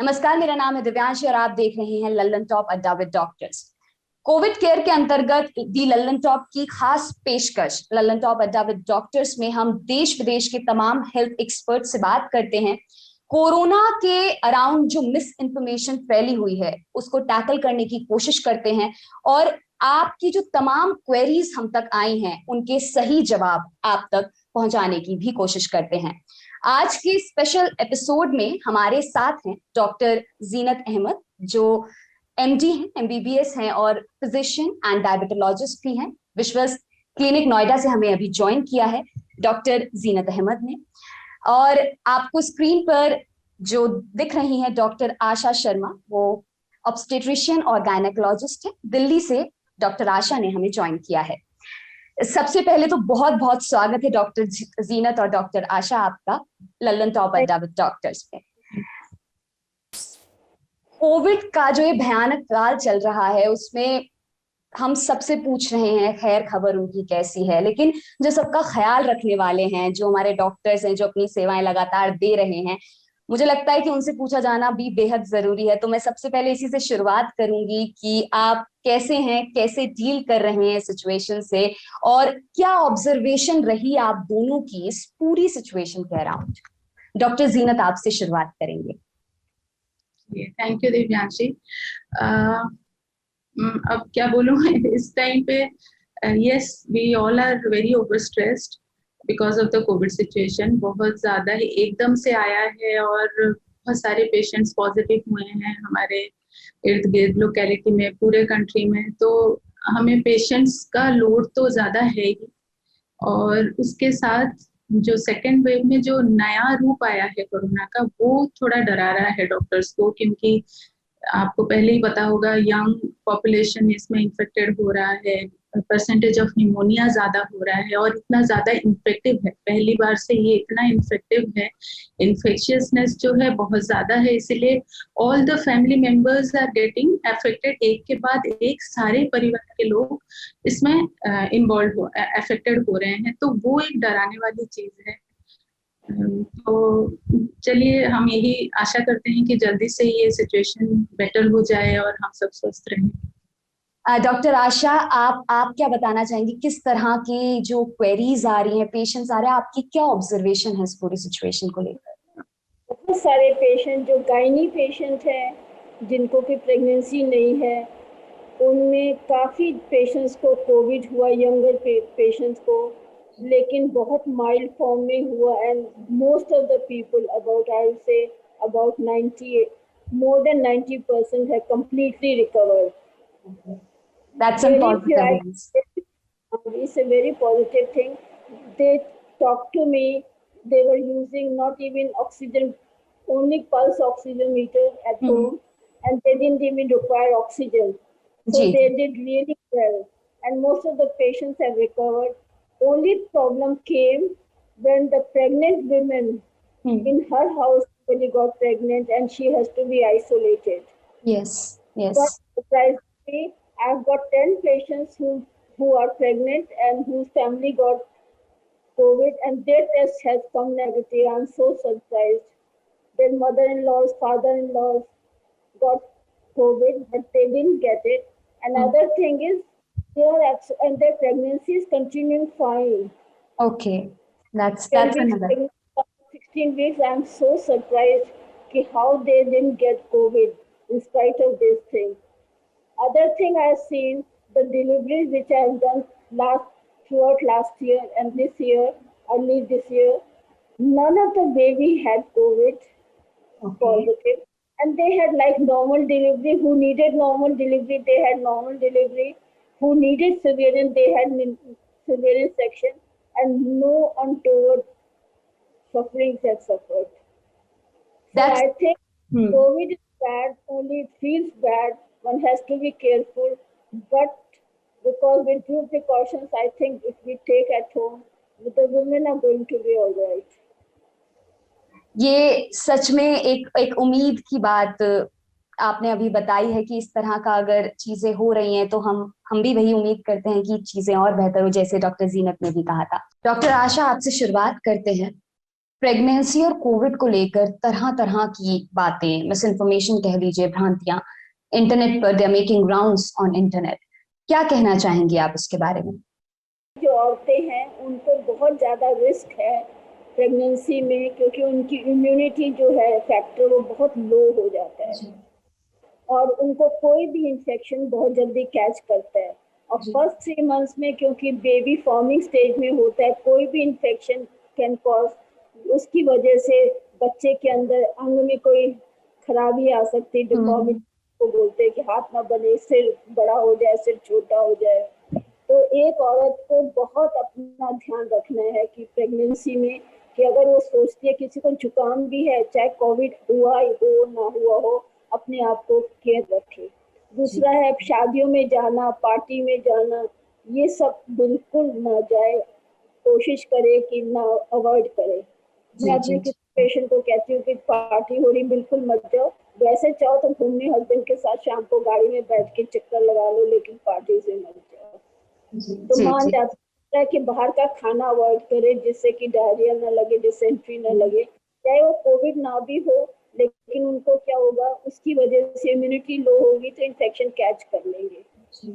नमस्कार, मेरा नाम है दिव्यांश और आप देख रहे हैं लल्लन टॉप अड्डा विद डॉक्टर्स। कोविड केयर के अंतर्गत दी लल्लन टॉप की खास पेशकश लल्लन टॉप अड्डा विद डॉक्टर्स में हम देश विदेश के तमाम हेल्थ एक्सपर्ट से बात करते हैं। कोरोना के अराउंड जो मिस इन्फॉर्मेशन फैली हुई है उसको टैकल करने की कोशिश करते हैं और आपकी जो तमाम क्वेरीज हम तक आई हैं उनके सही जवाब आप तक पहुंचाने की भी कोशिश करते हैं। आज के स्पेशल एपिसोड में हमारे साथ हैं डॉक्टर जीनत अहमद, जो एमडी हैं, एमबीबीएस हैं और फिजिशियन एंड डायबिटोलॉजिस्ट भी हैं। विश्वास क्लिनिक नोएडा से हमें अभी ज्वाइन किया है डॉक्टर जीनत अहमद ने। और आपको स्क्रीन पर जो दिख रही हैं डॉक्टर आशा शर्मा, वो ऑब्स्टेट्रिशियन और गायनेकोलॉजिस्ट है। दिल्ली से डॉक्टर आशा ने हमें ज्वाइन किया है। सबसे पहले तो बहुत बहुत स्वागत है डॉक्टर जीनत और डॉक्टर आशा आपका लल्लन टॉप अड्डा विद डॉक्टर्स पे। कोविड का जो ये भयानक काल चल रहा है उसमें हम सबसे पूछ रहे हैं खैर खबर उनकी कैसी है, लेकिन जो सबका ख्याल रखने वाले हैं, जो हमारे डॉक्टर्स हैं, जो अपनी सेवाएं लगातार दे रहे हैं, मुझे लगता है कि उनसे पूछा जाना भी बेहद जरूरी है। तो मैं सबसे पहले इसी से शुरुआत करूंगी कि आप कैसे हैं, कैसे डील कर रहे हैं सिचुएशन से, और क्या ऑब्जर्वेशन रही आप दोनों की इस पूरी सिचुएशन के अराउंड। डॉक्टर जीनत, आपसे शुरुआत करेंगे। Thank you Divyanshi. अब क्या बोलूं इस टाइम पे। Yes, we all are very overstressed because of the COVID situation. बहुत ज्यादा ही एकदम से आया है और बहुत सारे पेशेंट्स पॉजिटिव हुए हैं हमारे इर्द गिर्द लोकेलिटी में, पूरे कंट्री में। तो हमें पेशेंट्स का लोड तो ज्यादा है ही, और उसके साथ जो सेकेंड वेव में जो नया रूप आया है कोरोना का, वो थोड़ा डरा रहा है डॉक्टर्स को, क्योंकि आपको पहले ही पता होगा यंग पॉपुलेशन इसमें इन्फेक्टेड हो रहा है, परसेंटेज ऑफ निमोनिया ज्यादा हो रहा है और इतना ज्यादा इन्फेक्टिव है। पहली बार से ये इतना इन्फेक्टिव है, इन्फेक्शियसनेस जो है बहुत ज्यादा है, इसलिए all the family members are getting affected. एक के बाद एक सारे परिवार के लोग इसमें अफेक्टेड हो रहे हैं, तो वो एक डराने वाली चीज है। तो चलिए, हम यही आशा करते हैं कि जल्दी से ये सिचुएशन बेटर हो जाए और हम सब स्वस्थ रहें। डॉक्टर आशा, आप क्या बताना चाहेंगी, किस तरह की जो क्वेरीज आ रही हैं, पेशेंट्स आ रहे हैं, आपकी क्या ऑब्जर्वेशन है इस पूरी सिचुएशन को लेकर? बहुत सारे पेशेंट जो गायनी पेशेंट हैं, जिनको कि प्रेगनेंसी नहीं है, उनमें काफ़ी पेशेंट्स को कोविड हुआ, यंगर पेशेंट्स को, लेकिन बहुत माइल्ड फॉर्म में हुआ। And most of the people, about I will say about 90, more than 90% have completely recovered. That's a positive. It's a very positive thing. They talked to me. They were using not even oxygen, only pulse oximeter at home, and they didn't even require oxygen. So they did really well, and most of the patients have recovered. Only problem came when the pregnant women in her house really got pregnant, and she has to be isolated. Yes. But surprisingly, I've got 10 patients who are pregnant and whose family got COVID, and their test has come negative. I'm so surprised. Their mother-in-laws, father-in-laws got COVID, but they didn't get it. Another thing is, their pregnancy is continuing fine. Okay, that's another. 16 weeks. I'm so surprised how they didn't get COVID in spite of this thing. Other thing I've seen, the deliveries which I've done throughout last year and this year, early this year, none of the baby had COVID positive. And they had like normal delivery. Who needed normal delivery, they had normal delivery. Who needed cesarean, they had cesarean section, and no untoward sufferings have suffered. So I think COVID is bad, only it feels bad. One has to be careful, but because with due precautions, I think if we take at home, the women are going to be all right. ये सच में एक उम्मीद की बात आपने अभी बताई है कि इस तरह का अगर चीजें हो रही हैं तो हम भी वही उम्मीद करते हैं कि चीजें और बेहतर हो, जैसे डॉक्टर जीनत ने भी कहा था। डॉक्टर आशा, आपसे शुरुआत करते हैं। प्रेगनेंसी और कोविड को लेकर तरह तरह की बातें, मिस इन्फॉर्मेशन कह लीजिए, भ्रांतियां इंटरनेट पर, they are making rounds on internet. क्या कहना चाहेंगी आप इसके बारे में? जो औरतें हैं उनको बहुत ज़्यादा रिस्क है प्रेगनेंसी में, क्योंकि उनकी इम्यूनिटी जो है फैक्टर वो बहुत लो हो जाता है और उनको कोई भी इन्फेक्शन बहुत जल्दी कैच करता है। और फर्स्ट 3 मंथ्स में, क्योंकि बेबी फॉर्मिंग स्टेज में होता है, कोई भी इन्फेक्शन कैन कॉज, उसकी वजह से बच्चे के अंदर अंग में कोई खराबी आ सकती है। डिफॉर्मिटी को बोलते हैं कि हाथ ना बने, सिर बड़ा हो जाए, सिर छोटा हो जाए। तो एक औरत को बहुत अपना ध्यान रखना है कि प्रेगनेंसी में, कि अगर वो सोचती है किसी को जुकाम भी है, चाहे कोविड हुआ हो ना हुआ हो, अपने आप को केयर रखे। दूसरा है शादियों में जाना, पार्टी में जाना, ये सब बिल्कुल ना जाए, कोशिश करे कि ना, अवॉइड करे। मैं अपने किसी पेशेंट को कहती हूँ कि पार्टी हो रही बिल्कुल मत जाओ, वैसे चाहो तो घूमने हस्बैंड के साथ शाम को गाड़ी में बैठ के चक्कर लगा लो, लेकिन पार्टी से मत जाओ। तो मान जाता है कि बाहर का खाना अवॉइड करे, जिससे कि डायरिया ना लगे, डिसेंट्री ना लगे। चाहे वो कोविड ना भी हो, लेकिन उनको क्या होगा, उसकी वजह से इम्यूनिटी लो होगी तो इन्फेक्शन कैच कर लेंगे।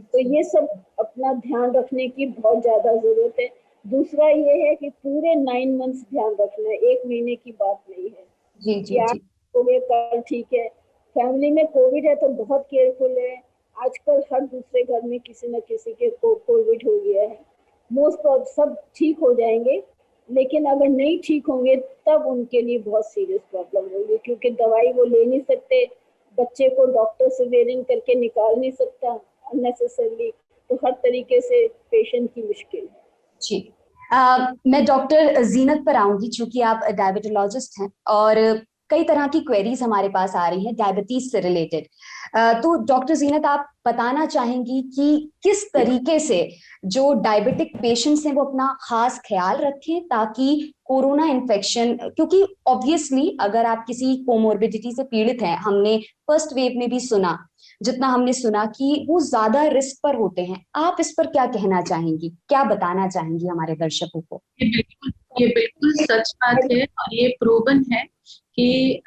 तो ये सब अपना ध्यान रखने की बहुत ज्यादा जरूरत है। दूसरा ये है कि पूरे 9 मंथ्स ध्यान रखना है, 1 महीने की बात नहीं है। जी आज हो गए कल ठीक है। फैमिली में कोविड है तो बहुत केयरफुल है। आजकल हर दूसरे घर में किसी न किसी के कोविड हो गया है। मोस्ट ऑफ सब ठीक हो जाएंगे, लेकिन अगर नहीं ठीक होंगे तब उनके लिए बहुत सीरियस प्रॉब्लम होगी, क्योंकि दवाई वो ले नहीं सकते, बच्चे को डॉक्टर से वेरिंग करके निकाल नहीं सकता अननेसेसरली। तो हर तरीके से पेशेंट की मुश्किल है। जी। मैं डॉक्टर जीनत पर आऊंगी, चूंकि आप डायबिटोलॉजिस्ट हैं और कई तरह की क्वेरीज हमारे पास आ रही हैं डायबिटीज से रिलेटेड। तो डॉक्टर जीनत, आप बताना चाहेंगी कि किस तरीके से जो डायबिटिक पेशेंट्स हैं वो अपना खास ख्याल रखें ताकि कोरोना इन्फेक्शन, क्योंकि ऑब्वियसली अगर आप किसी कोमोर्बिडिटी से पीड़ित हैं, हमने फर्स्ट वेव में भी सुना, जितना हमने सुना कि वो ज्यादा रिस्क पर होते हैं, आप इस पर क्या कहना चाहेंगी, क्या बताना चाहेंगी हमारे दर्शकों को? ये बिल्कुल सच बात है और ये प्रूवन है कि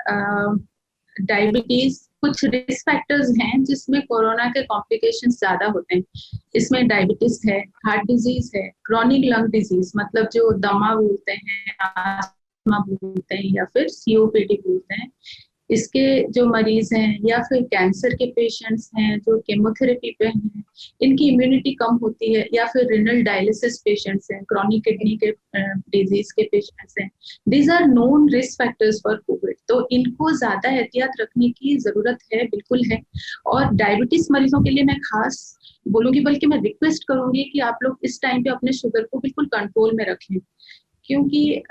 डायबिटीज कुछ रिस्क फैक्टर्स हैं जिसमें कोरोना के कॉम्प्लिकेशंस ज्यादा होते हैं। इसमें डायबिटीज है, हार्ट डिजीज है, क्रॉनिक लंग डिजीज मतलब जो दमा बोलते हैं, अस्थमा बोलते हैं या फिर सीओपीडी बोलते हैं, इसके जो मरीज हैं, या फिर कैंसर के पेशेंट्स हैं जो केमोथेरेपी पे हैं, इनकी इम्यूनिटी कम होती है, या फिर रिनल डायलिसिस पेशेंट्स हैं, क्रॉनिक किडनी के डिजीज के पेशेंट्स हैं। These are known risk factors for COVID. तो इनको ज्यादा एहतियात रखने की जरूरत है, बिल्कुल है। और डायबिटीज मरीजों के लिए मैं खास बोलूंगी, बल्कि मैं रिक्वेस्ट करूंगी कि आप लोग इस टाइम पे अपने शुगर को बिल्कुल कंट्रोल में रखें, क्योंकि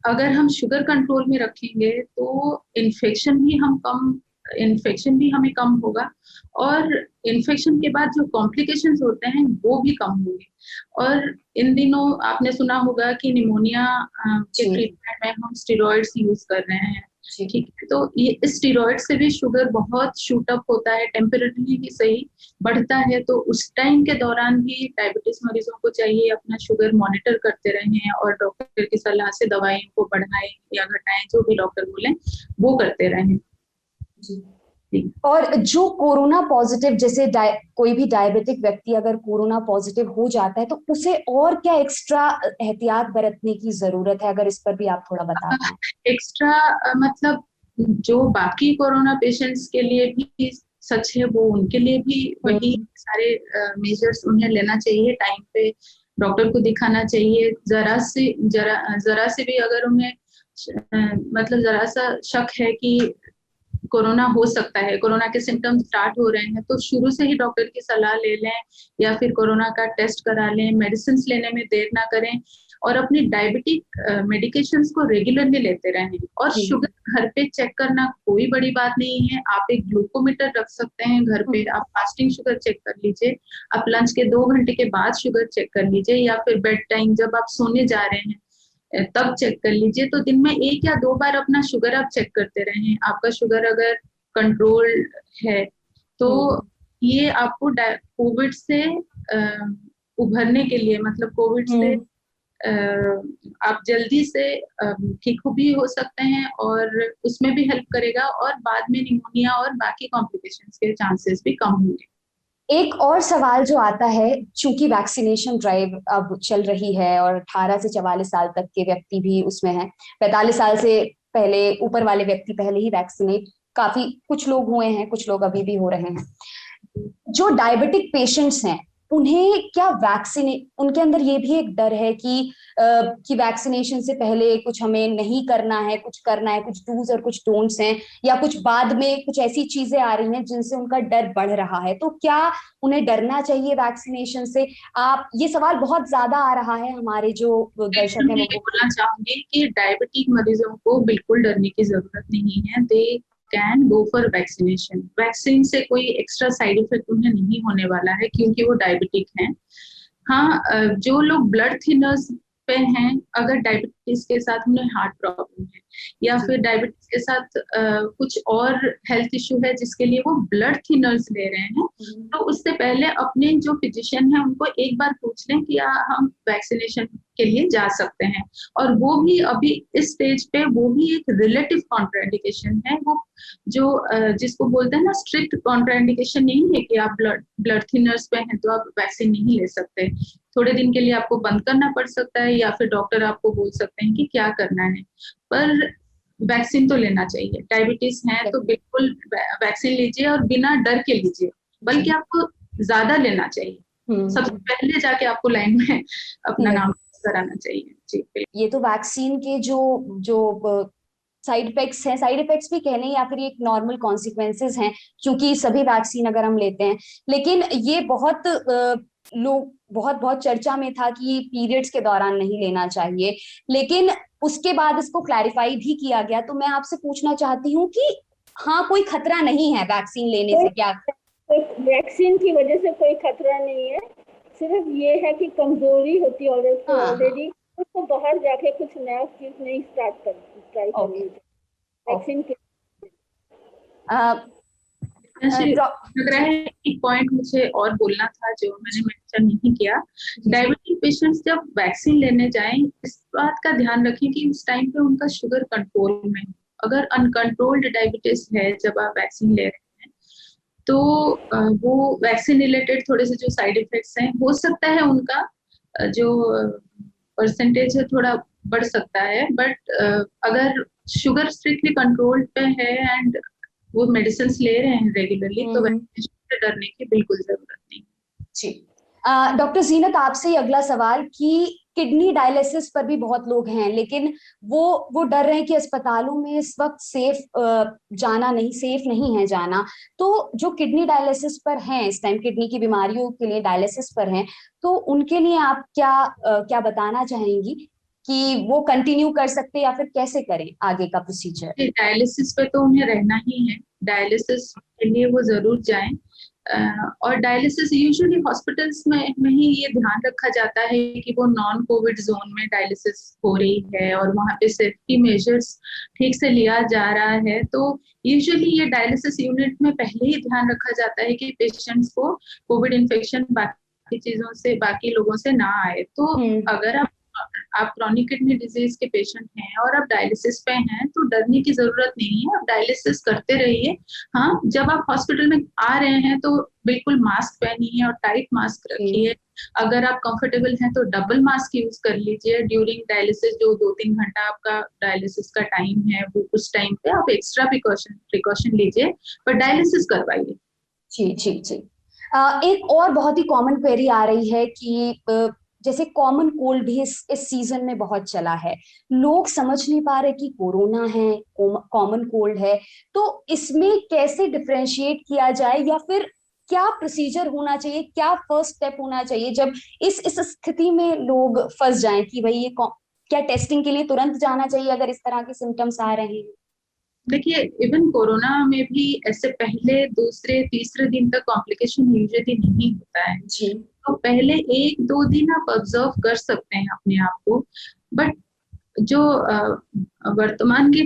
अगर हम शुगर कंट्रोल में रखेंगे तो इन्फेक्शन भी हमें कम होगा, और इन्फेक्शन के बाद जो कॉम्प्लिकेशंस होते हैं वो भी कम होंगे। और इन दिनों आपने सुना होगा कि निमोनिया के ट्रीटमेंट में हम स्टेरॉइड्स यूज कर रहे हैं, ठीक है। तो ये स्टेरॉइड से भी शुगर बहुत शूट अप होता है, टेम्परेरी ही सही बढ़ता है। तो उस टाइम के दौरान भी डायबिटीज मरीजों को चाहिए अपना शुगर मॉनिटर करते रहें और डॉक्टर की सलाह से दवाइयों को बढ़ाएं या घटाएं, जो भी डॉक्टर बोले वो करते रहें। और जो कोरोना पॉजिटिव, जैसे कोई भी डायबिटिक व्यक्ति अगर कोरोना पॉजिटिव हो जाता है तो उसे और क्या एक्स्ट्रा एहतियात बरतने की जरूरत है, अगर इस पर भी आप थोड़ा बता पाएं। एक्स्ट्रा मतलब जो बाकी कोरोना पेशेंट्स के लिए भी सच है, वो उनके लिए भी वही सारे मेजर्स उन्हें लेना चाहिए। टाइम पे डॉक्टर को दिखाना चाहिए। जरा से भी अगर उन्हें मतलब जरा सा शक है कि कोरोना हो सकता है, कोरोना के सिम्टम्स स्टार्ट हो रहे हैं, तो शुरू से ही डॉक्टर की सलाह ले लें या फिर कोरोना का टेस्ट करा लें। मेडिसिन लेने में देर ना करें और अपनी डायबिटिक मेडिकेशंस को रेगुलरली लेते रहें। और शुगर घर पे चेक करना कोई बड़ी बात नहीं है। आप एक ग्लूकोमीटर रख सकते हैं घर पे, आप फास्टिंग शुगर चेक कर लीजिए, आप लंच के 2 घंटे के बाद शुगर चेक कर लीजिए, या फिर बेड टाइम जब आप सोने जा रहे हैं तब चेक कर लीजिए। तो दिन में 1 या 2 बार अपना शुगर आप चेक करते रहें। आपका शुगर अगर कंट्रोल है तो ये आपको कोविड से उभरने के लिए, मतलब कोविड से आप जल्दी से ठीक भी हो सकते हैं और उसमें भी हेल्प करेगा, और बाद में निमोनिया और बाकी कॉम्प्लिकेशंस के चांसेस भी कम होंगे। एक और सवाल जो आता है, चूंकि वैक्सीनेशन ड्राइव अब चल रही है और 18 से 44 साल तक के व्यक्ति भी उसमें हैं, 45 साल से पहले ऊपर वाले व्यक्ति पहले ही वैक्सीनेट काफी कुछ लोग हुए हैं, कुछ लोग अभी भी हो रहे हैं। जो डायबिटिक पेशेंट्स हैं उन्हें क्या वैक्सीने उनके अंदर ये भी एक डर है कि वैक्सीनेशन से पहले कुछ हमें नहीं करना है, कुछ करना है, कुछ डूज और कुछ डोंट्स हैं, या कुछ बाद में कुछ ऐसी चीजें आ रही हैं जिनसे उनका डर बढ़ रहा है, तो क्या उन्हें डरना चाहिए वैक्सीनेशन से? आप, ये सवाल बहुत ज्यादा आ रहा है, हमारे जो दर्शक हैं मैं वो ये बोलना चाहूंगी कि डायबिटिक मरीजों को बिल्कुल डरने की जरूरत नहीं है। They can go for vaccination. Vaccine से कोई एक्स्ट्रा साइड इफेक्ट उन्हें नहीं होने वाला है क्योंकि वो डायबिटिक हैं। हाँ, जो लोग ब्लड थिनर्स पे हैं, अगर डायबिटीज के साथ उन्हें हार्ट प्रॉब्लम है या फिर डायबिटीज के साथ कुछ और हेल्थ इश्यू है जिसके लिए वो ब्लड थिनर्स ले रहे हैं, तो उससे पहले अपने जो फिजिशियन है उनको एक बार पूछ लें कि हम वैक्सीनेशन के लिए जा सकते हैं। और वो भी अभी इस स्टेज पे वो भी एक रिलेटिव कॉन्ट्राइंडिकेशन है, वो जो जिसको बोलते हैं ना स्ट्रिक्ट कॉन्ट्राइंडिकेशन नहीं है कि आप ब्लड थिनर्स पे हैं तो आप वैक्सीन नहीं ले सकते। थोड़े दिन के लिए आपको बंद करना पड़ सकता है या फिर डॉक्टर आपको बोल सकते हैं कि क्या करना है, पर वैक्सीन तो लेना चाहिए। डायबिटीज है तो बिल्कुल वैक्सीन लीजिए और बिना डर के लीजिए, बल्कि आपको ज्यादा लेना चाहिए। सबसे पहले जाके आपको लाइन में अपना नाम कराना चाहिए। जी, ये तो वैक्सीन के जो जो साइड इफेक्ट्स हैं, साइड इफेक्ट्स भी कहने या फिर एक नॉर्मल कॉन्सिक्वेंसेस हैं, क्योंकि सभी वैक्सीन अगर हम लेते हैं, लेकिन ये बहुत लोग बहुत बहुत चर्चा में था कि पीरियड्स के दौरान नहीं लेना चाहिए, लेकिन उसके बाद इसको क्लैरिफाई भी किया गया। तो मैं आपसे पूछना चाहती हूँ कि हाँ, कोई खतरा नहीं है वैक्सीन लेने से क्या? वैक्सीन की वजह से कोई खतरा नहीं है, सिर्फ ये है कि कमजोरी होती है ऑलरेडी, उसको बाहर जाके कुछ नया चीज नहीं ट्राई करनी है वैक्सीन के। लग रहा है एक पॉइंट मुझे और बोलना था जो मैंने मेंशन नहीं किया। डायबिटिक पेशेंट्स जब वैक्सीन लेने जाएं, इस बात का ध्यान रखें कि उस टाइम पे उनका शुगर कंट्रोल में। अगर अनकंट्रोल्ड डायबिटीज है जब आप वैक्सीन ले रहे हैं, तो वो वैक्सीन रिलेटेड थोड़े से जो साइड इफेक्ट्स हैं, हो सकता है उनका जो परसेंटेज है थोड़ा बढ़ सकता है, बट अगर शुगर स्ट्रिक्टली कंट्रोल पे है एंड वो मेडिसिन ले रहे हैं रेगुलरली, तो वैक्सीनेशन से डरने की बिल्कुल जरूरत नहीं। जी, डॉक्टर जीनत, आपसे ही अगला सवाल कि किडनी डायलिसिस पर भी बहुत लोग हैं, लेकिन वो डर रहे हैं कि अस्पतालों में इस वक्त सेफ नहीं है जाना। तो जो किडनी डायलिसिस पर हैं इस टाइम, किडनी की बीमारियों के लिए डायलिसिस पर हैं, तो उनके लिए आप क्या बताना चाहेंगी कि वो कंटिन्यू कर सकते या फिर कैसे करें आगे का प्रोसीजर? डायलिसिस पे तो उन्हें रहना ही है, डायलिसिस के लिए वो जरूर जाएं। और डायलिसिस यूजुअली हॉस्पिटल्स में ही ये ध्यान रखा जाता है कि वो नॉन कोविड जोन में डायलिसिस हो रही है और वहाँ पे सेफ्टी मेजर्स ठीक से लिया जा रहा है। तो यूजुअली ये डायलिसिस यूनिट में पहले ही ध्यान रखा जाता है कि पेशेंट्स को कोविड इन्फेक्शन बाकी चीजों से, बाकी लोगों से ना आए। तो अगर आप क्रॉनिक किडनी डिजीज के पेशेंट हैं और आप डायलिसिस पे हैं, तो डरने की जरूरत नहीं है, आप डायलिसिस करते रहिए। हाँ, जब आप हॉस्पिटल में आ रहे हैं तो बिल्कुल मास्क पहनिए और टाइट मास्क रखिए। अगर आप कंफर्टेबल हैं तो डबल मास्क यूज कर लीजिए ड्यूरिंग डायलिसिस। जो 2-3 घंटा आपका डायलिसिस का टाइम है, वो उस टाइम पे आप एक्स्ट्रा प्रिकॉशन लीजिए, पर डायलिसिस करवाइए। जी जी जी। एक और बहुत ही कॉमन क्वेरी आ रही है कि जैसे कॉमन कोल्ड भी इस सीजन में बहुत चला है, लोग समझ नहीं पा रहे कि कोरोना है, कॉमन कोल्ड है, तो इसमें कैसे डिफरेंशिएट किया जाए, या फिर क्या प्रोसीजर होना चाहिए, क्या फर्स्ट स्टेप होना चाहिए जब इस स्थिति में लोग फंस जाएं कि भाई ये क्या टेस्टिंग के लिए तुरंत जाना चाहिए अगर इस तरह के सिम्टम्स आ रहे हैं? देखिए, इवन कोरोना में भी ऐसे पहले, दूसरे, तीसरे दिन तक कॉम्प्लिकेशन यूजुअली नहीं होता है जी। तो पहले 1-2 दिन आप ऑब्जर्व कर सकते हैं अपने आप को, बट जो वर्तमान की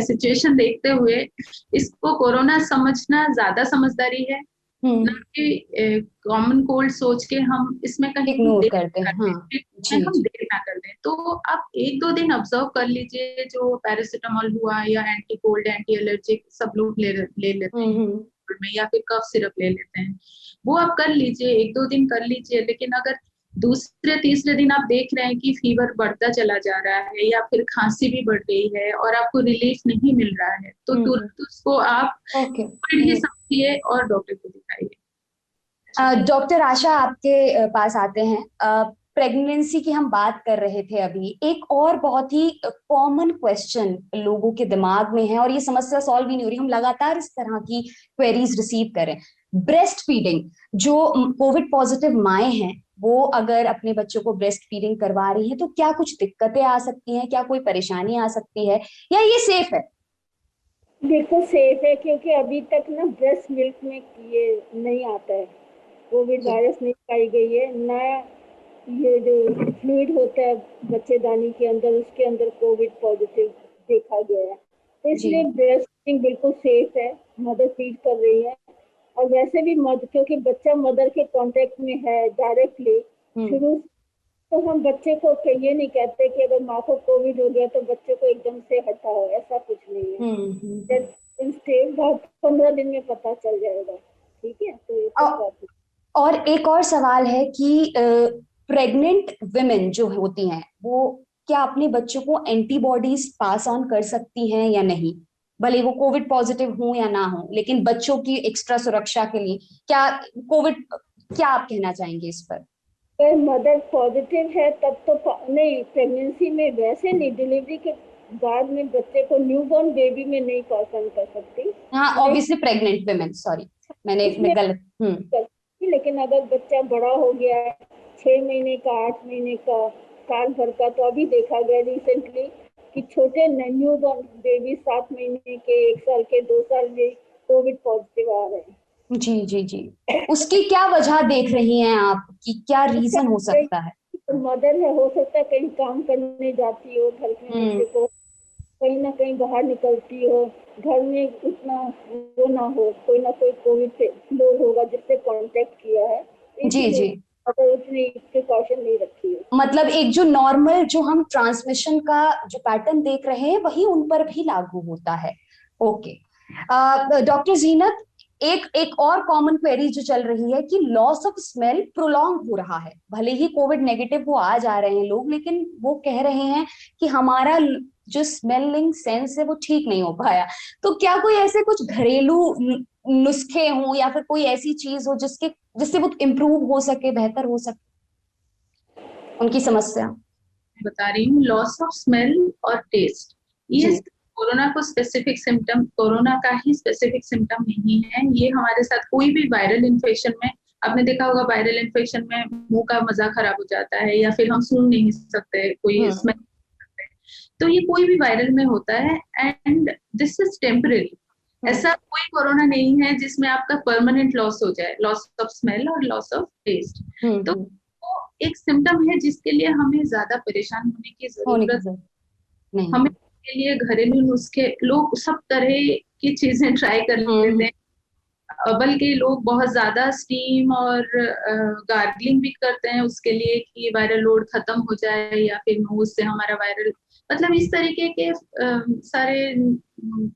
सिचुएशन देखते हुए इसको कोरोना समझना ज्यादा समझदारी है। ना कि कॉमन कोल्ड सोच के हम इसमें कहीं इग्नोर देर करते हैं। हाँ में जी हम जी। देर ना कर दें। तो आप 1-2 दिन ऑब्जर्व कर लीजिए, जो पैरासिटामोल हुआ या एंटी कोल्ड, एंटी एलर्जिक सब लोग ले लेते हैं हम्म। में, या फिर कफ सिरप ले लेते हैं, वो आप कर लीजिए, 1-2 दिन कर लीजिए। लेकिन अगर दूसरे तीसरे दिन आप देख रहे हैं कि फीवर बढ़ता चला जा रहा है या फिर खांसी भी बढ़ गई है और आपको रिलीफ नहीं मिल रहा है, तो तुरंत उसको आप ओके। कोविड ही समझिए और डॉक्टर को दिखाइए। डॉक्टर आशा, आपके पास आते हैं। प्रेगनेंसी की हम बात कर रहे थे अभी, एक और बहुत ही कॉमन क्वेश्चन लोगों के दिमाग में है और ये समस्या सॉल्व ही नहीं हो रही, हम लगातार इस तरह की क्वेरीज रिसीव करें। ब्रेस्ट फीडिंग, जो कोविड पॉजिटिव माएँ हैं वो अगर अपने बच्चों को ब्रेस्ट फीडिंग करवा रही हैं तो क्या कुछ दिक्कतें आ सकती हैं, क्या कोई परेशानी आ सकती है, या ये सेफ है? बिल्कुल सेफ है, क्योंकि अभी तक ना ब्रेस्ट मिल्क में ये नहीं आता है, कोविड जी वायरस नहीं पाई गई है ना। ये जो फ्लूइड होता है बच्चेदानी के अंदर, उसके अंदर कोविड पॉजिटिव देखा गया है। तो जी। इसलिए ब्रेस्ट फीडिंग बिल्कुल सेफ है, मदर फीड कर रही है। और वैसे भी क्योंकि बच्चा मदर के कांटेक्ट में है डायरेक्टली शुरू, तो हम बच्चे को ये नहीं कहते कि अगर माँ को कोविड हो गया तो बच्चे को एकदम से हटाओ, ऐसा कुछ नहीं है। इंस्टेड बहुत 15 दिन में पता चल जाएगा। ठीक है, तो ये सब बात है। और एक और सवाल है कि प्रेग्नेंट विमेन जो होती हैं वो क्या अपने बच्चों को एंटीबॉडीज पास ऑन कर सकती हैं या नहीं, भले वो कोविड पॉजिटिव हो या ना हो, लेकिन बच्चों की एक्स्ट्रा सुरक्षा के लिए क्या कोविड, क्या आप कहना चाहेंगे इस पर? अगर मदर पॉजिटिव है तब तो नहीं, प्रेगनेंसी में वैसे नहीं, डिलीवरी के बाद में बच्चे को न्यूबॉर्न बेबी में नहीं पास ऑन कर सकती। हाँ ऑब्वियसली प्रेग्नेंट विमेन, सॉरी मैं इसमें गलत। कर सकती, लेकिन अगर बच्चा बड़ा हो गया है, 6 महीने का, 8 महीने का, साल भर का, तो अभी देखा गया रिसेंटली कि छोटे न्यूबॉर्न बेबी 7 महीने के, 1 साल के, 2 साल में कोविड पॉजिटिव आ रहे हैं। जी जी जी। उसकी क्या वजह देख रही हैं आप, कि क्या रीजन हो सकता है? मदर है, हो सकता है कहीं काम करने जाती हो, घर में बच्चे को कहीं ना कहीं बाहर निकलती हो, घर में उतना वो ना हो, कोई ना कोई कोविड से लोग होगा जिससे कांटेक्ट किया है, जी जी। अगर उतनी प्रिकॉशन नहीं रखी है। मतलब एक जो नॉर्मल जो हम ट्रांसमिशन का जो पैटर्न देख रहे हैं वही उन पर भी लागू होता है। ओके। डॉक्टर जीनत, एक और कॉमन क्वेरी जो चल रही है कि लॉस ऑफ स्मेल प्रोलॉन्ग हो रहा है, भले ही कोविड नेगेटिव वो आ जा रहे हैं लोग, लेकिन वो कह रहे हैं कि हमारा जो स्मेलिंग सेंस है वो ठीक नहीं हो पाया। तो क्या कोई ऐसे कुछ घरेलू नुस्खे हों या फिर कोई ऐसी चीज हो जिससे वो इम्प्रूव हो सके, बेहतर हो सके उनकी समस्या? बता रही हूँ, लॉस ऑफ स्मेल और टेस्ट, ये जी कोरोना को स्पेसिफिक सिम्टम, कोरोना का ही स्पेसिफिक सिम्टम नहीं है। ये हमारे साथ कोई भी वायरल इन्फेक्शन में, आपने देखा होगा वायरल इन्फेक्शन में मुंह का मजा खराब हो जाता है या फिर हम सुन नहीं सकते, कोई स्मेल, तो ये कोई भी वायरल में होता है एंड दिस इज टेम्परेरी। ऐसा कोई कोरोना नहीं है जिसमें आपका परमानेंट लॉस हो जाए, लॉस ऑफ स्मेल और लॉस ऑफ टेस्ट। तो वो एक सिम्टम है जिसके लिए हमें ज्यादा परेशान होने की जरूरत नहीं। हमें के लिए घरेलू नुस्खे, लोग सब तरह की चीजें ट्राई कर लेते हैं, बल्कि लोग बहुत ज्यादा स्टीम और गार्गलिंग भी करते हैं उसके लिए कि वायरल लोड खत्म हो जाए या फिर नोज से हमारा वायरल, मतलब इस तरीके के सारे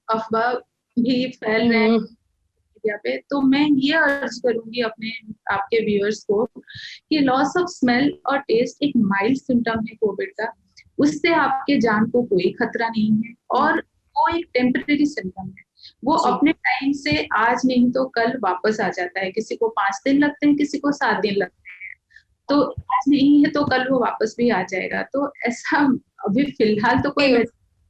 अफवाह भी फैल रहे हैं मीडिया पे। तो मैं ये अर्ज करूंगी अपने आपके व्यूअर्स को कि लॉस ऑफ स्मेल और टेस्ट एक माइल्ड सिम्टम है कोविड का, उससे आपके जान को कोई खतरा नहीं है और वो एक टेम्परेरी सिम्टम है। वो अपने टाइम से आज नहीं तो कल वापस आ जाता है, किसी को 5 दिन लगते हैं, किसी को 7 दिन लगते हैं, तो आज नहीं है तो कल वो वापस भी आ जाएगा। तो ऐसा अभी फिलहाल तो कोई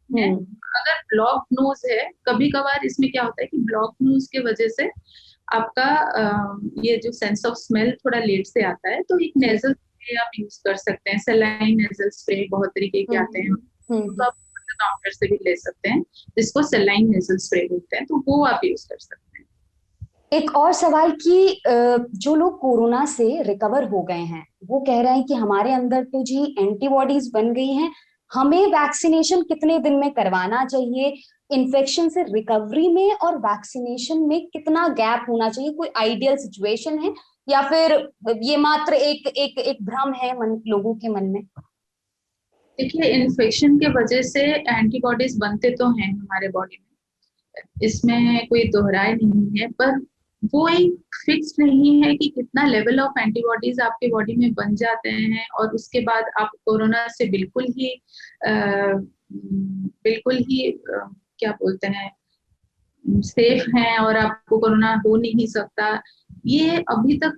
है। अगर ब्लॉक नोज है, कभी कभार इसमें क्या होता है कि ब्लॉक नोज की वजह से आपका ये जो सेंस ऑफ स्मेल थोड़ा लेट से आता है, तो एक नेजल स्प्रे आप यूज कर सकते हैं, सलाइन नेजल स्प्रे बहुत तरीके के आते हैं, तो आप काउंटर से भी ले सकते हैं, जिसको सलाइन नेजल स्प्रे बोलते हैं, तो वो आप यूज कर सकते हैं। एक और सवाल कि जो लोग कोरोना से रिकवर हो गए हैं वो कह रहे हैं कि हमारे अंदर तो जी एंटीबॉडीज बन गई हैं, हमें वैक्सीनेशन कितने दिन में करवाना चाहिए, इन्फेक्शन से रिकवरी में और वैक्सीनेशन में कितना गैप होना चाहिए, कोई आइडियल सिचुएशन है या फिर ये मात्र एक एक एक भ्रम है लोगों के मन में? देखिए, इन्फेक्शन के वजह से एंटीबॉडीज बनते तो हैं हमारे बॉडी में, इसमें कोई दोहराए नहीं है, पर वो एक फिक्स नहीं है कि कितना लेवल ऑफ एंटीबॉडीज आपके बॉडी में बन जाते हैं और उसके बाद आप कोरोना से क्या बोलते हैं, सेफ हैं और आपको कोरोना हो नहीं सकता। ये अभी तक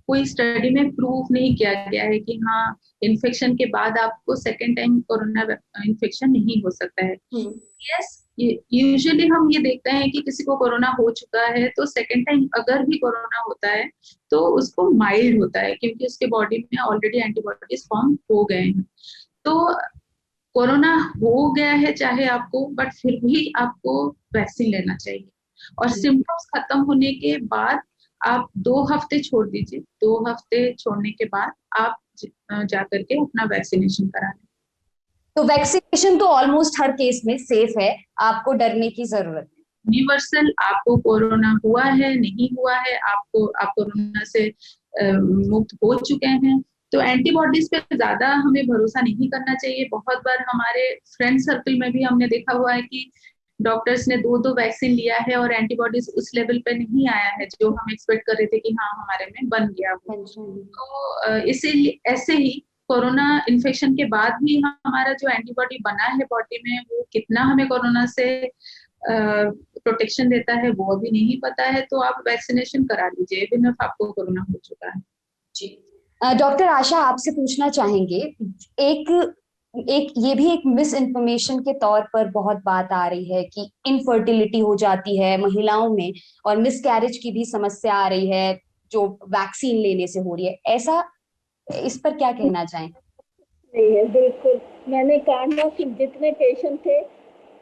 कोई स्टडी में प्रूव नहीं किया गया है कि हाँ, इन्फेक्शन के बाद आपको सेकेंड टाइम कोरोना इन्फेक्शन नहीं हो सकता है। यस, यूजुअली हम ये देखते हैं कि किसी को कोरोना हो चुका है तो सेकेंड टाइम अगर भी कोरोना होता है तो उसको माइल्ड होता है, क्योंकि उसके बॉडी में ऑलरेडी एंटीबॉडीज फॉर्म हो गए हैं। तो कोरोना हो गया है चाहे आपको, बट फिर भी आपको वैक्सीन लेना चाहिए और सिम्टम्स खत्म होने के बाद आप 2 हफ्ते छोड़ दीजिए। 2 हफ्ते छोड़ने के बाद आप जा करके अपना वैक्सीनेशन करा लें। तो वैक्सीनेशन तो ऑलमोस्ट हर केस में सेफ है, आपको डरने की जरूरत है। यूनिवर्सल, आपको कोरोना हुआ है नहीं हुआ है, आप कोरोना से मुक्त हो चुके हैं, तो एंटीबॉडीज पे ज्यादा हमें भरोसा नहीं करना चाहिए। बहुत बार हमारे फ्रेंड सर्कल में भी हमने देखा हुआ है कि डॉक्टर्स ने 2 वैक्सीन लिया है और एंटीबॉडीज उस लेवल पे नहीं आया है जो हम एक्सपेक्ट कर रहे थे कि हाँ हमारे में बन गया हो। तो इसीलिए ऐसे ही कोरोना इन्फेक्शन के बाद भी हमारा जो एंटीबॉडी बना है बॉडी में, वो कितना हमें कोरोना से प्रोटेक्शन देता है वो अभी नहीं पता है। तो आप वैक्सीनेशन करा लीजिए इवन इफ आपको कोरोना हो चुका है। जी, डॉक्टर आशा, आपसे पूछना चाहेंगे, ये भी एक मिस इन्फॉर्मेशन के तौर पर बहुत बात आ रही है कि इनफर्टिलिटी हो जाती है महिलाओं में और मिसकैरेज की भी समस्या आ रही है जो वैक्सीन लेने से हो रही है, ऐसा, इस पर क्या कहना चाहें? नहीं है, बिल्कुल। मैंने कहा ना कि जितने पेशेंट थे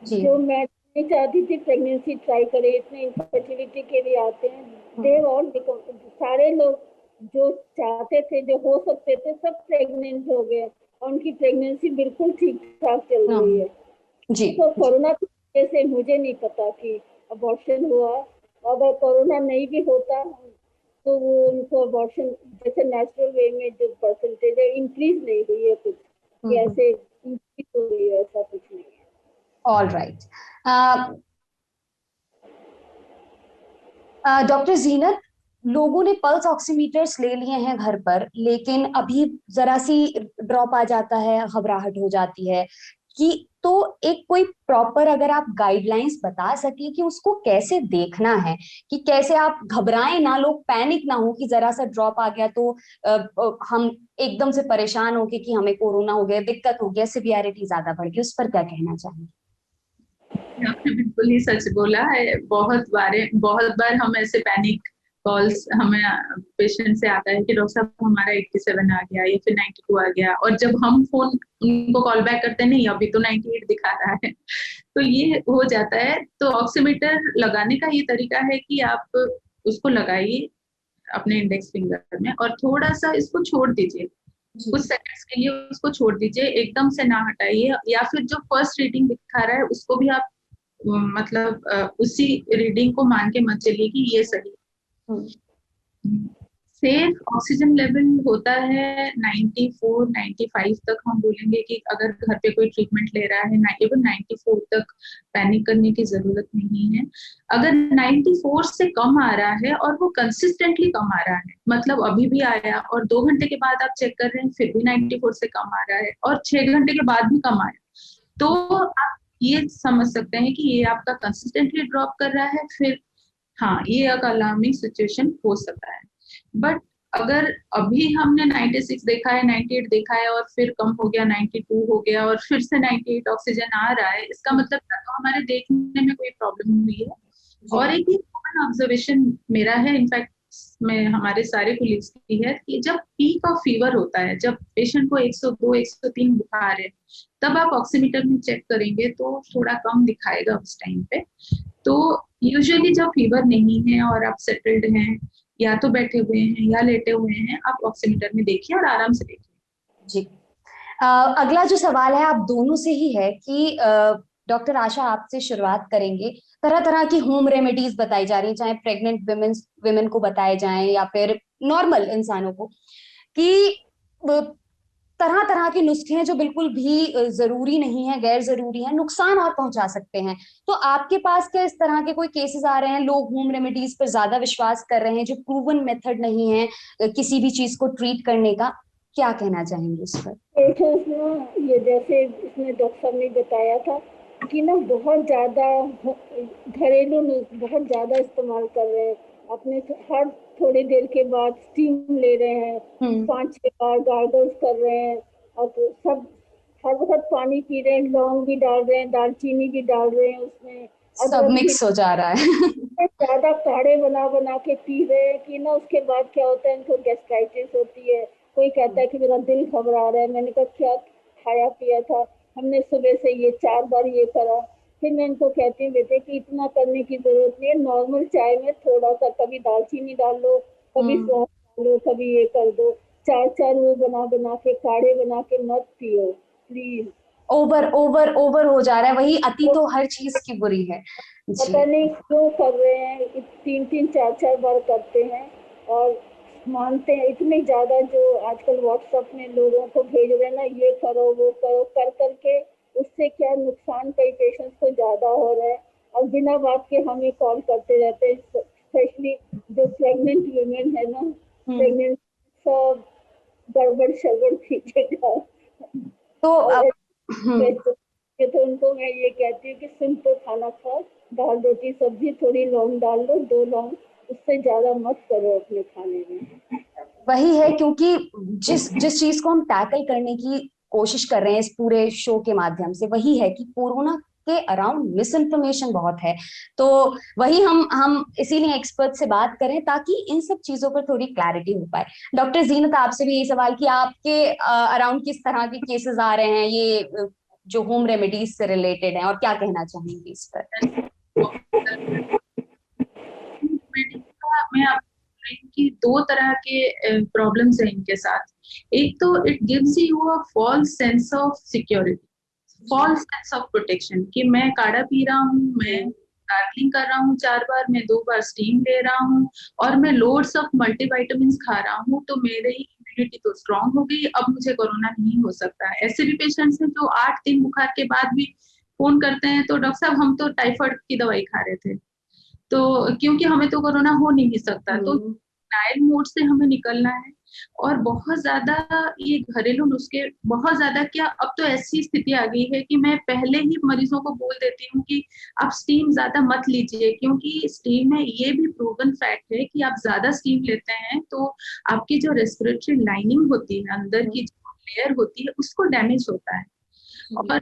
जो मैं नहीं चाहती थी प्रेगनेंसी ट्राई करे, इतने इनफर्टिलिटी के लिए आते हैं, दे ऑल बिकम, सारे लोग जो चाहते थे, जो हो सकते थे, सब प्रेग्नेंट हो गए और उनकी प्रेगनेंसी बिल्कुल ठीक ठाक चल रही है जी। तो कोरोना की वजह से मुझे नहीं पता कि अबॉर्शन हुआ, अगर कोरोना नहीं भी होता तो वो उनको अबॉर्शन जैसे नेचुरल वे में जो परसेंटेज है इंक्रीज नहीं हुई है कुछ, ऐसे इंक्रीज हो रही है, ऐसा कुछ नहीं है। ऑल राइट, डॉक्टर जीनत, लोगों ने पल्स ऑक्सीमीटर्स ले लिए हैं घर पर, लेकिन अभी जरा सी ड्रॉप आ जाता है, घबराहट हो जाती है कि, तो एक कोई प्रॉपर अगर आप गाइडलाइंस बता सके कि उसको कैसे देखना है, कि कैसे आप घबराएं ना, लोग पैनिक ना हो कि जरा सा ड्रॉप आ गया तो हम एकदम से परेशान हो कि हमें कोरोना हो गया, दिक्कत हो गया, सिवियरिटी ज्यादा बढ़ गई, उस पर क्या कहना चाहेंगे? आपने बिल्कुल ही सच बोला है। बहुत बार हम ऐसे पैनिक कॉल्स हमें पेशेंट से आता है कि डॉक्टर साहब हमारा 87 आ गया या फिर 92 आ गया, और जब हम फोन उनको कॉल बैक करते हैं, नहीं अभी तो 98 दिखा रहा है, तो ये हो जाता है। तो ऑक्सीमीटर लगाने का ये तरीका है कि आप उसको लगाइए अपने इंडेक्स फिंगर में और थोड़ा सा इसको छोड़ दीजिए, कुछ सेकंड्स के लिए उसको छोड़ दीजिए, एकदम से ना हटाइए, या फिर जो फर्स्ट रीडिंग दिखा रहा है उसको भी आप मतलब उसी रीडिंग को मान के मत चलिए कि ये सही। सेफ ऑक्सीजन लेवल होता है 94 95 तक। हम बोलेंगे कि अगर घर पे कोई ट्रीटमेंट ले रहा है इवन 94 तक पैनिक करने की जरूरत नहीं है। अगर 94 से कम आ रहा है और वो कंसिस्टेंटली कम आ रहा है, मतलब अभी भी आया और 2 घंटे के बाद आप चेक कर रहे हैं फिर भी 94 से कम आ रहा है और 6 घंटे के बाद भी कम आया, तो आप ये समझ सकते हैं कि ये आपका कंसिस्टेंटली ड्रॉप कर रहा है, फिर हाँ ये एक अलार्मिंग सिचुएशन हो सकता है। बट अगर अभी हमने 96 देखा है, 98 देखा है और फिर कम हो गया, 92 हो गया और फिर से 98 ऑक्सीजन आ रहा है, इसका मतलब तो हमारे देखने में कोई प्रॉब्लम हुई है। और एक कॉमन ऑब्जर्वेशन मेरा है, इनफैक्ट में हमारे सारे कोलीग्स की है, कि जब पीक ऑफ फीवर होता है, जब पेशेंट को 102 103 बुखार है, तब आप ऑक्सीमीटर में चेक करेंगे तो थोड़ा कम दिखाएगा उस टाइम पे। तो यूजुअली जब फीवर नहीं है और आप सेटल्ड हैं, या तो बैठे हुए हैं या लेटे हुए हैं, आप ऑक्सीमीटर में देखिए और आराम से देखिए। जी, अगला जो सवाल है आप दोनों से ही है कि डॉक्टर आशा आपसे शुरुआत करेंगे। तरह तरह की होम रेमेडीज बताई जा रही हैं, चाहे प्रेग्नेंट विमेन को बताए जाएं या फिर नॉर्मल इंसानों को, कि तरह तरह के नुस्खे हैं जो बिल्कुल भी जरूरी नहीं है, गैर जरूरी है, नुकसान और पहुंचा सकते हैं। तो आपके पास क्या इस तरह के कोई केसेस आ रहे हैं, लोग होम रेमेडीज पर ज्यादा विश्वास कर रहे हैं जो प्रूवन मेथड नहीं है किसी भी चीज को ट्रीट करने का? क्या कहना चाहेंगे इस पर? पेशेंट्स ना, ये जैसे इसमें डॉक्टर साहब ने बताया था कि ना बहुत ज्यादा घरेलू बहुत ज्यादा इस्तेमाल कर रहे हैं, अपने हर थोड़ी देर के बाद स्टीम ले रहे हैं, 5-6 बार गार्गल्स कर रहे हैं, और सब हर वक्त पानी पी रहे हैं, लौंग भी डाल रहे हैं, दालचीनी भी डाल रहे हैं उसमें, सब मिक्स हो जा रहा है। ज्यादा काढ़े बना बना के पी रहे हैं कि ना उसके बाद क्या होता है, इनको गैस्ट्राइटिस होती है। कोई कहता है कि मेरा दिल घबरा रहा है, मैंने कहा क्या खाया पिया था, हमने सुबह से ये 4 बार ये करा। फिर मैं इनको कहती हूँ बेटे कि इतना करने की जरूरत नहीं है, नॉर्मल चाय में थोड़ा सा कभी दालचीनी डाल लो, कभी सौंफ डाल लो, कभी ये कर दो, 4-4 वो बना बना के काढ़े बना के मत पियो प्लीज। ओवर ओवर ओवर हो जा रहा है, वही अति तो हर चीज की बुरी है जी। पता नहीं क्यों कर रहे हैं, 3-3 4-4 बार करते हैं और मानते हैं इतने ज्यादा। जो आजकल व्हाट्सएप में लोगों को भेज रहे हैं ना, ये करो वो करो, कर करके उससे क्या नुकसान कई पेशेंट्स को ज्यादा हो रहा है, और बिना बात के हमें कॉल करते रहते हैं, स्पेशली जो प्रेग्नेंट वुमेन है ना, प्रेग्नेंट सब गड़बड़ शगड़ कीजिएगा। तो अब तो उनको मैं ये कहती हूँ कि सिंपल खाना खाओ, दाल रोटी सब्जी, थोड़ी लौंग डाल दो, 2 लौंग, उससे ज्यादा मत करो अपने खाने में। वही है, क्योंकि जिस जिस चीज को हम टैकल करने की कोशिश कर रहे हैं इस पूरे शो के माध्यम से, वही है कि कोरोना के अराउंड मिस इन्फॉर्मेशन बहुत है। तो वही हम इसीलिए एक्सपर्ट से बात करें ताकि इन सब चीजों पर थोड़ी क्लैरिटी हो पाए। डॉक्टर जीनत, आपसे भी यही सवाल कि आपके अराउंड किस तरह के केसेस आ रहे हैं ये जो होम रेमेडीज से रिलेटेड हैं, और क्या कहना चाहेंगे इस पर? मैं आपको बोल रही हूँ कि 2 तरह के प्रॉब्लम्स हैं इनके साथ। एक तो it gives you a false sense of security, false sense of protection, कि मैं काढ़ा पी रहा हूँ, मैं गार्गलिंग कर रहा हूँ 4 बार, मैं 2 बार स्टीम ले रहा हूँ, और मैं लोड्स ऑफ मल्टीविटामिन खा रहा हूँ, तो मेरी इम्यूनिटी तो स्ट्रांग हो गई, अब मुझे कोरोना नहीं हो सकता। ऐसे भी पेशेंट्स हैं जो 8 दिन बुखार के बाद भी फोन करते हैं, तो डॉक्टर साहब हम तो टाइफाइड की दवाई खा रहे थे, तो क्योंकि हमें तो कोरोना हो नहीं सकता। तो डायल मोड से हमें निकलना है। और बहुत ज्यादा ये घरेलू नुस्खे, बहुत ज्यादा क्या, अब तो ऐसी स्थिति आ गई है कि मैं पहले ही मरीजों को बोल देती हूँ कि आप स्टीम ज्यादा मत लीजिए, क्योंकि स्टीम में ये भी प्रूवन फैक्ट है कि आप ज्यादा स्टीम लेते हैं तो आपकी जो रेस्पिरेटरी लाइनिंग होती है, अंदर की जो लेयर होती है, उसको डैमेज होता है। और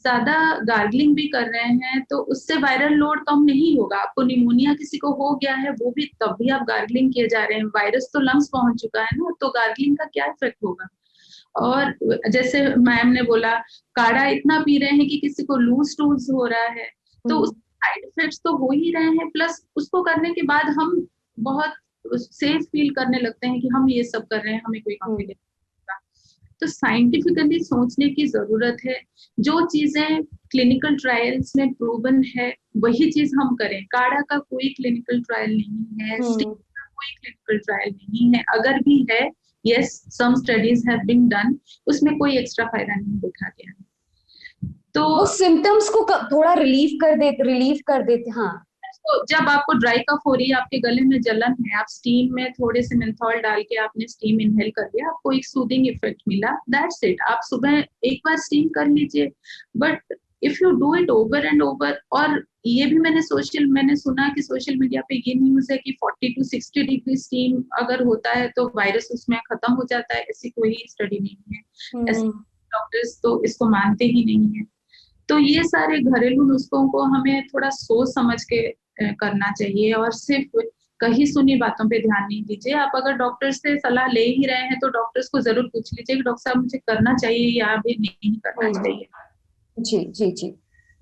ज्यादा गार्गलिंग भी कर रहे हैं तो उससे वायरल लोड कम नहीं होगा। आपको निमोनिया किसी को हो गया है, वो भी तब भी आप गार्गलिंग किए जा रहे हैं, वायरस तो लंग्स पहुंच चुका है ना, तो गार्गलिंग का क्या इफेक्ट होगा। और जैसे मैम ने बोला, काढ़ा इतना पी रहे हैं कि किसी को लूज टूल्स हो रहा है, तो उस साइड इफेक्ट्स तो हो ही रहे हैं, प्लस उसको करने के बाद हम बहुत सेफ फील करने लगते हैं कि हम ये सब कर रहे हैं, हमें कोई कॉम्प्लिकेशन। तो साइंटिफिकली सोचने की जरूरत है। जो चीजें क्लिनिकल ट्रायल्स में प्रूवन है वही चीज हम करें। काढ़ा का कोई क्लिनिकल ट्रायल नहीं है, स्टीम का कोई क्लिनिकल ट्रायल नहीं है, अगर भी है, yes, some studies have been done, उसमें कोई एक्स्ट्रा फायदा नहीं देखा गया। तो वो सिम्टम्स को थोड़ा रिलीव कर देते। हाँ, तो जब आपको ड्राई कफ हो रही है, आपके गले में जलन है, आप स्टीम में थोड़े से मेंथॉल डाल के आपने स्टीम इनहेल कर लिया, आपको एक सूदिंग इफेक्ट मिला, दैट्स इट। आप सुबह एक बार स्टीम कर लीजिए, but if you do it over and over, और ये भी मैंने सुना कि सोशल मीडिया पे ये न्यूज है कि 40 to 60 डिग्री स्टीम अगर होता है तो वायरस उसमें खत्म हो जाता है। ऐसी कोई स्टडी नहीं है, ऐसे डॉक्टर्स तो इसको मानते ही नहीं है। तो ये सारे घरेलू नुस्खों को हमें थोड़ा सोच समझ के करना चाहिए, और सिर्फ कहीं सुनी बातों पे ध्यान नहीं दीजिए। आप अगर डॉक्टर से सलाह ले ही रहे हैं तो डॉक्टर्स को जरूर पूछ लीजिए कि डॉक्टर साहब मुझे करना चाहिए या अभी नहीं करना चाहिए। जी जी जी,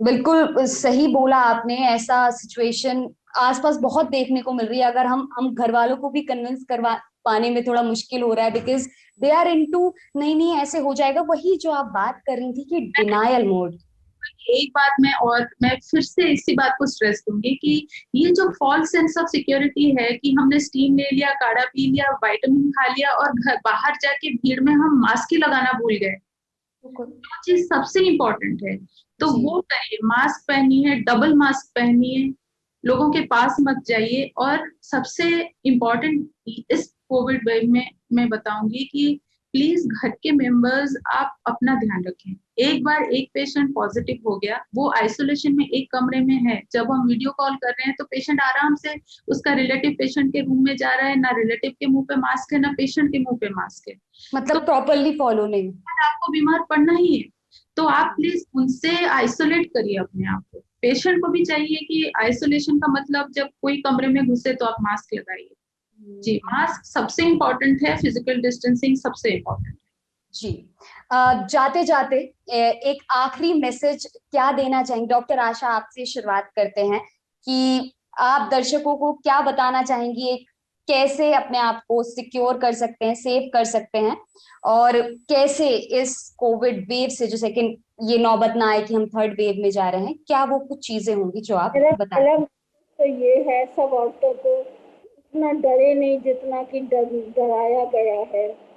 बिल्कुल सही बोला आपने। ऐसा सिचुएशन आसपास बहुत देखने को मिल रही है। अगर हम घर वालों को भी कन्विंस पाने में थोड़ा मुश्किल हो रहा है, बिकॉज दे आर इनटू नहीं नहीं ऐसे हो जाएगा, वही जो आप बात कर रही थी कि डिनायल मोड। एक बात मैं फिर से इसी बात को स्ट्रेस दूंगी कि ये जो फॉल्स सेंस ऑफ सिक्योरिटी है कि हमने स्टीम ले लिया, काढ़ा पी लिया, विटामिन खा लिया और घर बाहर जाके भीड़ में हम मास्क ही लगाना भूल गए, वो चीज सबसे इम्पोर्टेंट है। तो वो करिए, मास्क पहनिए, डबल मास्क पहनिए, लोगों के पास मत जाइए। और सबसे इम्पोर्टेंट इस कोविड वेव में मैं बताऊंगी कि प्लीज घर के मेंबर्स आप अपना ध्यान रखें। एक बार एक पेशेंट पॉजिटिव हो गया, वो आइसोलेशन में एक कमरे में है, जब हम वीडियो कॉल कर रहे हैं तो पेशेंट आराम से, उसका रिलेटिव पेशेंट के रूम में जा रहा है, ना रिलेटिव के मुंह पे मास्क है ना पेशेंट के मुंह पे मास्क है, मतलब प्रॉपरली फॉलो नहीं, आपको बीमार पड़ना ही है। तो आप प्लीज उनसे आइसोलेट करिए अपने आप को। पेशेंट को भी चाहिए कि आइसोलेशन का मतलब जब कोई कमरे में घुसे तो आप मास्क लगाइए। जी, मास्क सबसे इम्पोर्टेंट है, फिजिकल डिस्टेंसिंग सबसे इम्पोर्टेंट है। जी। जाते जाते एक आखिरी मैसेज क्या देना चाहेंगे? डॉक्टर आशा, आपसे शुरुआत करते हैं कि आप दर्शकों को क्या बताना चाहेंगी, एक कैसे अपने आप को सिक्योर कर सकते हैं, सेव कर सकते हैं, और कैसे इस कोविड वेव से जो सेकंड ये नौबत ना आए कि हम थर्ड वेव में जा रहे हैं, क्या वो कुछ चीजें होंगी जो आप मेरा बताएं? पहला तो ये है, सब औरतों को इतना डरे नहीं जितना कि डराया गया है।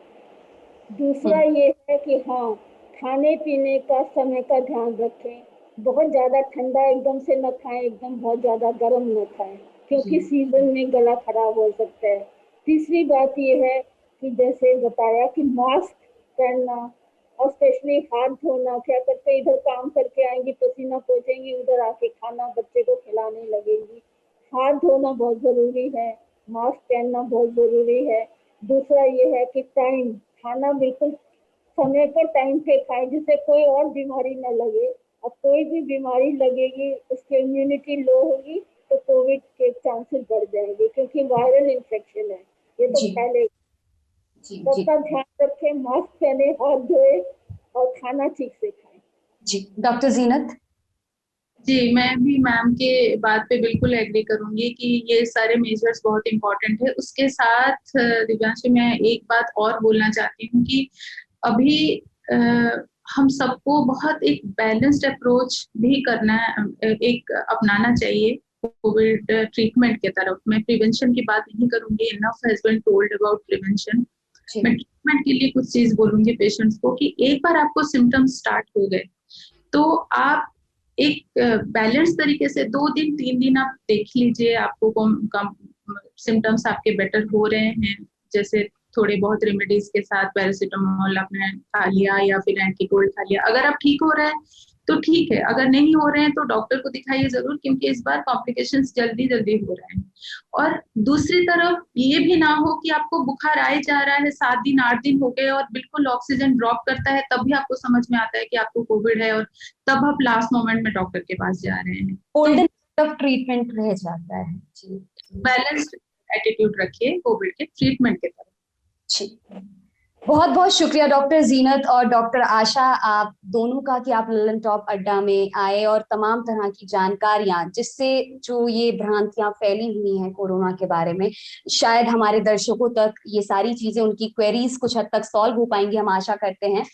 दूसरा ये है कि हाँ, खाने पीने का समय का ध्यान रखें। बहुत ज़्यादा ठंडा एकदम से न खाएं, एकदम बहुत ज़्यादा गर्म न खाएं, क्योंकि सीजन में गला खराब हो सकता है। तीसरी बात ये है कि जैसे बताया कि मास्क पहनना और स्पेशली हाथ धोना। क्या करते, इधर काम करके आएंगी, पसीना पोंछेंगी, उधर आके खाना बच्चे को खिलाने लगेंगी। हाथ धोना बहुत ज़रूरी है, मास्क पहनना बहुत ज़रूरी है। दूसरा ये है कि टाइम, खाना बिल्कुल समय पर टाइम पे खाएं, जिससे कोई और बीमारी न लगे। और कोई भी बीमारी लगेगी, उसकी इम्यूनिटी लो होगी तो कोविड के चांसेस बढ़ जाएंगे, क्योंकि वायरल इन्फेक्शन है, ये तो फैलेगा। सबका ध्यान रखें, मास्क पहने, हाथ धोए और खाना ठीक से खाएं। जी, डॉक्टर जीनत। जी, मैं भी मैम के बात पे बिल्कुल एग्री करूंगी कि ये सारे मेजर्स बहुत इंपॉर्टेंट है। उसके साथ दिव्यांशी, मैं एक बात और बोलना चाहती हूँ कि अभी हम सबको बहुत एक बैलेंस्ड अप्रोच भी करना एक अपनाना चाहिए कोविड ट्रीटमेंट के तरफ। मैं प्रिवेंशन की बात नहीं करूंगी, enough has been told about prevention. मैं ट्रीटमेंट के लिए कुछ चीज बोलूंगी पेशेंट्स को कि एक बार आपको सिम्टम्स स्टार्ट हो गए तो आप एक बैलेंस तरीके से 2 दिन 3 दिन आप देख लीजिए, आपको सिम्टम्स आपके बेटर हो रहे हैं, जैसे थोड़े बहुत रेमेडीज के साथ पैरासिटामोल आपने खा लिया या फिर एंटीकोल्ड खा लिया। अगर आप ठीक हो रहे हैं तो ठीक है, अगर नहीं हो रहे हैं तो डॉक्टर को दिखाइए जरूर, क्योंकि इस बार कॉम्प्लिकेशंस जल्दी जल्दी हो रहे हैं। और दूसरी तरफ ये भी ना हो कि आपको बुखार आए जा रहा है, 7 दिन 8 दिन हो गए और बिल्कुल ऑक्सीजन ड्रॉप करता है, तब भी आपको समझ में आता है कि आपको कोविड है और तब आप लास्ट मोमेंट में डॉक्टर के पास जा रहे हैं। गोल्डन ट्रीटमेंट रह जाता है। जी, बैलेंस्ड एटीट्यूड रखिए कोविड के ट्रीटमेंट के तरफ। जी, बहुत बहुत शुक्रिया डॉक्टर जीनत और डॉक्टर आशा, आप दोनों का कि आप ललन टॉप अड्डा में आए और तमाम तरह की जानकारियां, जिससे जो ये भ्रांतियां फैली हुई हैं कोरोना के बारे में, शायद हमारे दर्शकों तक ये सारी चीजें, उनकी क्वेरीज कुछ हद तक सॉल्व हो पाएंगी, हम आशा करते हैं।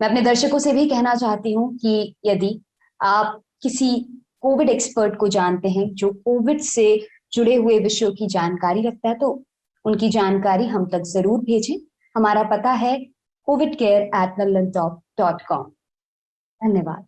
मैं अपने दर्शकों से भी कहना चाहती हूँ कि यदि आप किसी कोविड एक्सपर्ट को जानते हैं जो कोविड से जुड़े हुए विषयों की जानकारी रखता है, तो उनकी जानकारी हम तक जरूर भेजें। हमारा पता है covidcare@lallantop.com। धन्यवाद।